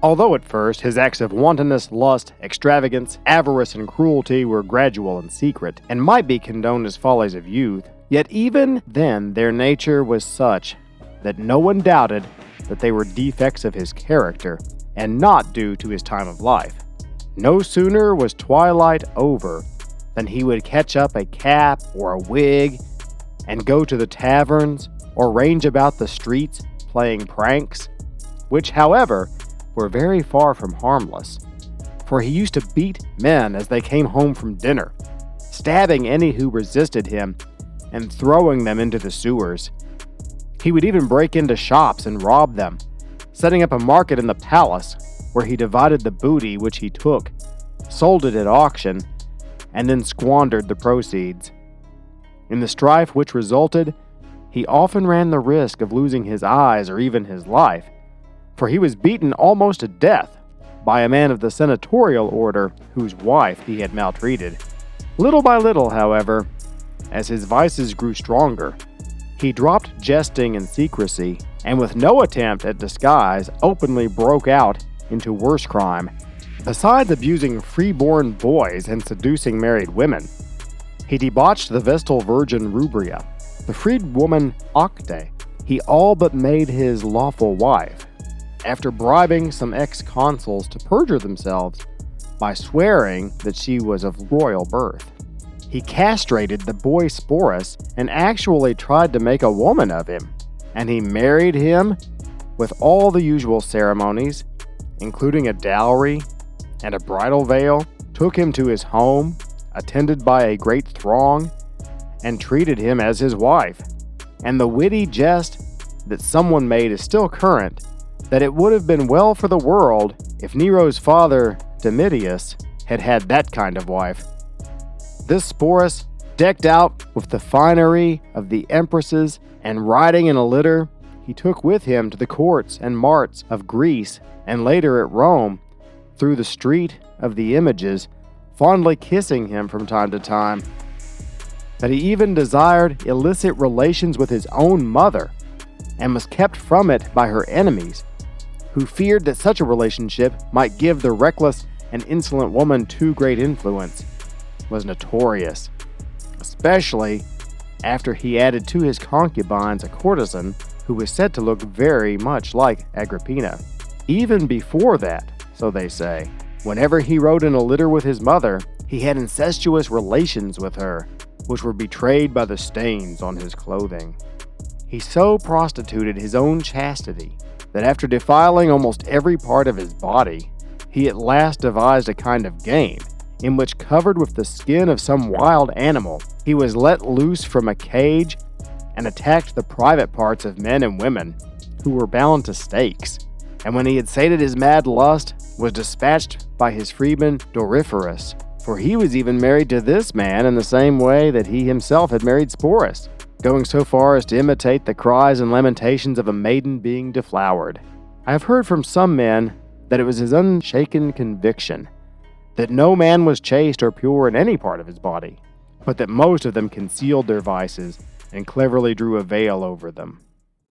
Although at first his acts of wantonness, lust, extravagance, avarice, and cruelty were gradual and secret, and might be condoned as follies of youth, yet even then their nature was such that no one doubted that they were defects of his character, and not due to his time of life. No sooner was twilight over than he would catch up a cap or a wig and go to the taverns or range about the streets playing pranks, which, however, were very far from harmless, for he used to beat men as they came home from dinner, stabbing any who resisted him and throwing them into the sewers. He would even break into shops and rob them, setting up a market in the palace where he divided the booty which he took, sold it at auction, and then squandered the proceeds. In the strife which resulted, he often ran the risk of losing his eyes or even his life, for he was beaten almost to death by a man of the senatorial order whose wife he had maltreated. Little by little, however, as his vices grew stronger, he dropped jesting and secrecy, and with no attempt at disguise, openly broke out into worse crime. Besides abusing freeborn boys and seducing married women, he debauched the Vestal Virgin Rubria, the freedwoman Octe. He all but made his lawful wife, after bribing some ex-consuls to perjure themselves by swearing that she was of royal birth. He castrated the boy Sporus and actually tried to make a woman of him, and he married him with all the usual ceremonies, including a dowry and a bridal veil, took him to his home, attended by a great throng, and treated him as his wife. And the witty jest that someone made is still current, that it would have been well for the world if Nero's father, Domitius, had had that kind of wife. This Sporus, decked out with the finery of the empresses and riding in a litter, he took with him to the courts and marts of Greece and later at Rome, through the street of the images, fondly kissing him from time to time. That he even desired illicit relations with his own mother, and was kept from it by her enemies, who feared that such a relationship might give the reckless and insolent woman too great influence, was notorious, especially after he added to his concubines a courtesan who was said to look very much like Agrippina. Even before that, so they say, whenever he rode in a litter with his mother, he had incestuous relations with her, which were betrayed by the stains on his clothing. He so prostituted his own chastity that after defiling almost every part of his body, he at last devised a kind of game in which, covered with the skin of some wild animal, he was let loose from a cage and attacked the private parts of men and women who were bound to stakes, and when he had sated his mad lust, was dispatched by his freedman Doryphorus, for he was even married to this man in the same way that he himself had married Sporus, going so far as to imitate the cries and lamentations of a maiden being deflowered. I have heard from some men that it was his unshaken conviction that no man was chaste or pure in any part of his body, but that most of them concealed their vices and cleverly drew a veil over them.